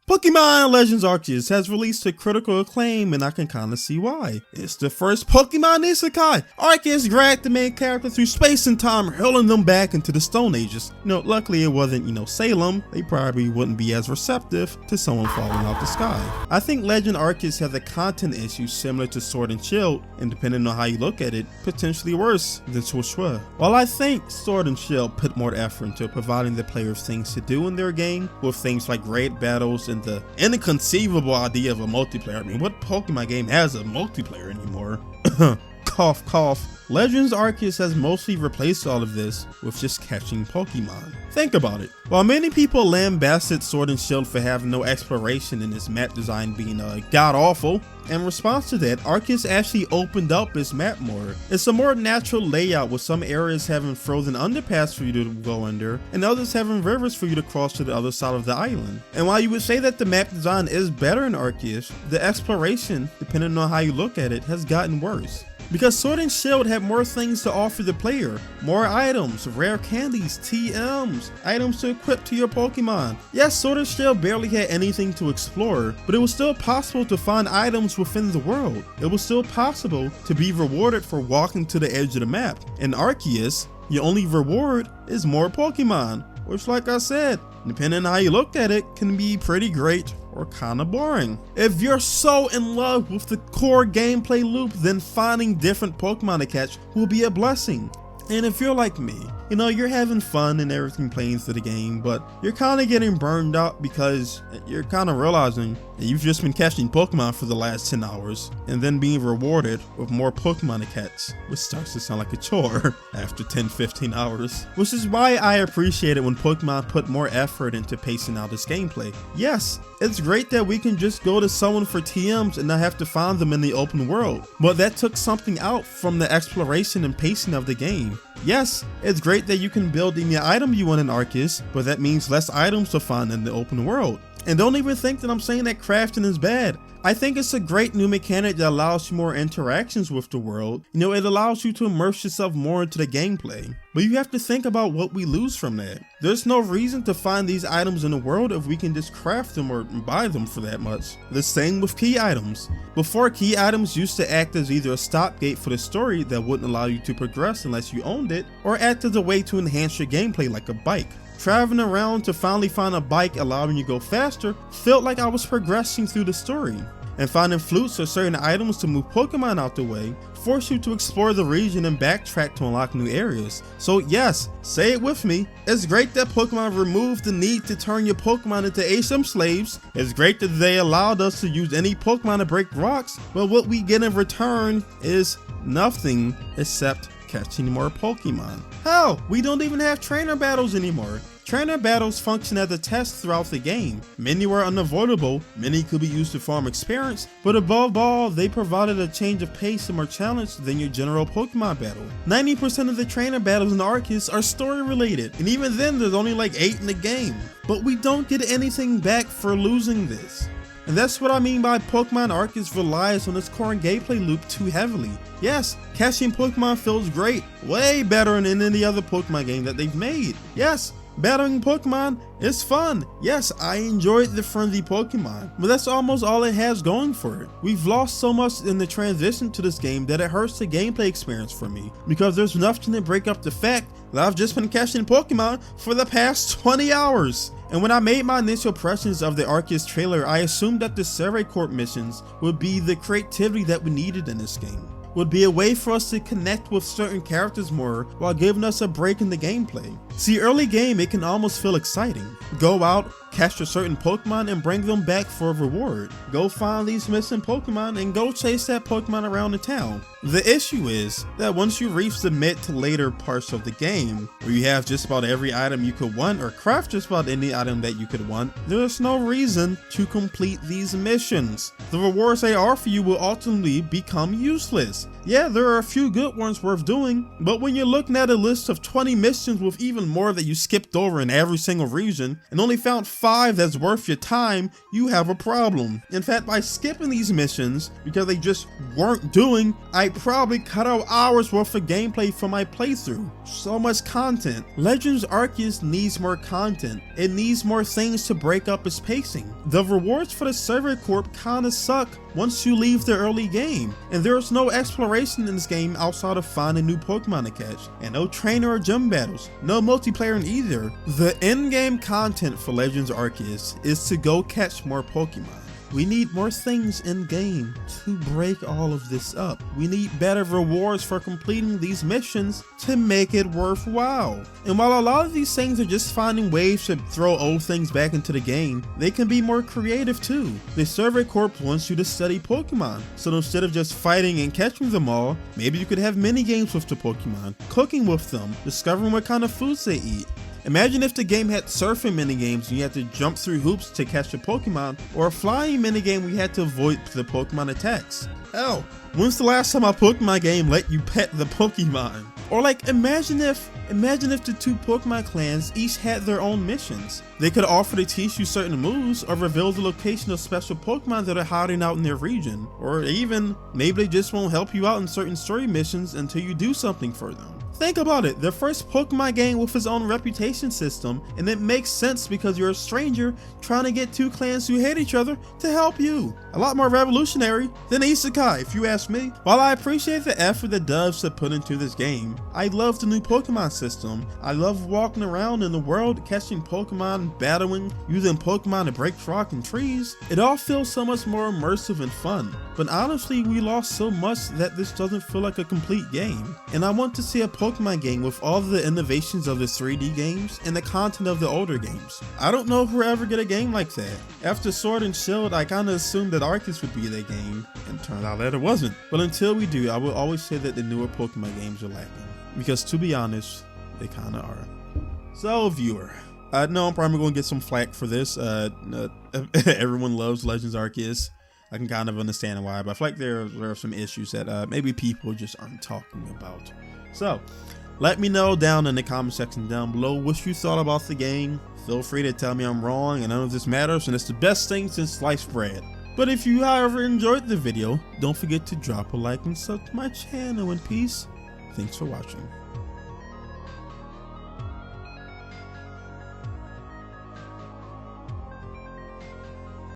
Pokemon Legends Arceus has released to critical acclaim, and I can kinda see why. It's the first Pokemon Isekai. Arceus dragged the main character through space and time, hurling them back into the Stone Ages. Luckily it wasn't, Salem. They probably wouldn't be as receptive to someone falling out the sky. I think Legend Arceus has a content issue similar to Sword and Shield, and depending on how you look at it, potentially worse than Sword. While I think Sword and Shield put more effort into providing the players things to do in their game, with things like raid battles and the inconceivable idea of a multiplayer. I mean, what Pokemon game has a multiplayer anymore? Cough, cough. Legends Arceus has mostly replaced all of this with just catching Pokemon. Think about it. While many people lambasted Sword and Shield for having no exploration and its map design being god-awful, in response to that, Arceus actually opened up its map more. It's a more natural layout, with some areas having frozen underpass for you to go under, and others having rivers for you to cross to the other side of the island. And while you would say that the map design is better in Arceus, the exploration, depending on how you look at it, has gotten worse. Because Sword and Shield had more things to offer the player, more items, rare candies, TMs, items to equip to your Pokemon. Yes, Sword and Shield barely had anything to explore, but it was still possible to find items within the world. It was still possible to be rewarded for walking to the edge of the map. In Arceus, your only reward is more Pokemon, which, like I said, depending on how you look at it, can be pretty great or kinda boring. If you're so in love with the core gameplay loop, then finding different Pokemon to catch will be a blessing. And if you're like me, you're having fun and everything playing through the game, but you're kinda getting burned out because you're kinda realizing that you've just been catching Pokemon for the last 10 hours and then being rewarded with more Pokemon to catch, which starts to sound like a chore after 10-15 hours. Which is why I appreciate it when Pokemon put more effort into pacing out this gameplay. Yes, it's great that we can just go to someone for TMs and not have to find them in the open world, but that took something out from the exploration and pacing of the game. Yes, it's great that you can build any item you want in Arceus, but that means less items to find in the open world. And don't even think that I'm saying that crafting is bad. I think it's a great new mechanic that allows you more interactions with the world. It allows you to immerse yourself more into the gameplay. But you have to think about what we lose from that. There's no reason to find these items in the world if we can just craft them or buy them for that much. The same with key items. Before, key items used to act as either a stopgate for the story that wouldn't allow you to progress unless you owned it, or act as a way to enhance your gameplay like a bike. Traveling around to finally find a bike allowing you to go faster felt like I was progressing through the story. And finding flutes or certain items to move Pokemon out the way force you to explore the region and backtrack to unlock new areas. So yes, say it with me, it's great that Pokemon removed the need to turn your Pokemon into HM slaves. It's great that they allowed us to use any Pokemon to break rocks, but what we get in return is nothing except catching more Pokemon. Hell, we don't even have trainer battles anymore. Trainer battles function as a test throughout the game. Many were unavoidable, many could be used to farm experience, but above all, they provided a change of pace and more challenge than your general Pokemon battle. 90% of the trainer battles in Arceus are story related, and even then there's only like 8 in the game. But we don't get anything back for losing this. And that's what I mean by Pokemon Arceus relies on its core gameplay loop too heavily. Yes, catching Pokemon feels great, way better than any other Pokemon game that they've made. Yes, battling Pokemon is fun. Yes, I enjoyed the friendly Pokemon, but that's almost all it has going for it. We've lost so much in the transition to this game that it hurts the gameplay experience for me, because there's nothing to break up the fact that I've just been catching Pokemon for the past 20 hours. And when I made my initial impressions of the Arceus trailer, I assumed that the Survey Corp missions would be the creativity that we needed in this game. Would be a way for us to connect with certain characters more while giving us a break in the gameplay. See, early game, it can almost feel exciting. Go out, catch a certain Pokemon and bring them back for a reward. Go find these missing Pokemon and go chase that Pokemon around the town. The issue is that once you reach the mid to later parts of the game, where you have just about every item you could want or craft just about any item that you could want, there's no reason to complete these missions. The rewards they offer you will ultimately become useless. Yeah, there are a few good ones worth doing, but when you're looking at a list of 20 missions with even more that you skipped over in every single region, and only found 5 that's worth your time, you have a problem. In fact, by skipping these missions, because they just weren't doing, I probably cut out hours worth of gameplay from my playthrough. So much content. Legends Arceus needs more content. It needs more things to break up its pacing. The rewards for the server corp kinda suck once you leave the early game, and there's no exploration in this game outside of finding new Pokemon to catch, and no trainer or gym battles, no multiplayer in either. The in-game content for Legends Arceus is to go catch more Pokemon. We need more things in game to break all of this up. We need better rewards for completing these missions to make it worthwhile. And while a lot of these things are just finding ways to throw old things back into the game, they can be more creative too. The server corp wants you to study Pokemon, so instead of just fighting and catching them all, maybe you could have mini games with the Pokemon, cooking with them, discovering what kind of foods they eat. Imagine if the game had surfing minigames and you had to jump through hoops to catch a Pokemon, or a flying minigame where you had to avoid the Pokemon attacks. Hell, when's the last time a Pokemon game let you pet the Pokemon? Or like, imagine if the 2 Pokemon clans each had their own missions. They could offer to teach you certain moves or reveal the location of special Pokemon that are hiding out in their region. Or even, maybe they just won't help you out in certain story missions until you do something for them. Think about it, the first Pokemon game with its own reputation system, and it makes sense because you're a stranger trying to get 2 clans who hate each other to help you. A lot more revolutionary than Isekai, if you ask me. While I appreciate the effort that devs have put into this game, I love the new Pokemon system. I love walking around in the world, catching Pokemon, battling, using Pokemon to break rock and trees. It all feels so much more immersive and fun. But honestly, we lost so much that this doesn't feel like a complete game. And I want to see a Pokemon game with all the innovations of the 3D games and the content of the older games. I don't know if we'll ever get a game like that. After Sword and Shield, I kinda assumed that Arceus would be that game, and turned out that it wasn't. But until we do, I will always say that the newer Pokemon games are lacking. Because to be honest, they kinda are. So viewer, no, I'm probably gonna get some flack for this. Everyone loves Legends Arceus. I can kind of understand why, but I feel like there are some issues that maybe people just aren't talking about. So, let me know down in the comment section down below what you thought about the game. Feel free to tell me I'm wrong and none of this matters, and it's the best thing since sliced bread. But if you however enjoyed the video, don't forget to drop a like and sub to my channel in peace. Thanks for watching.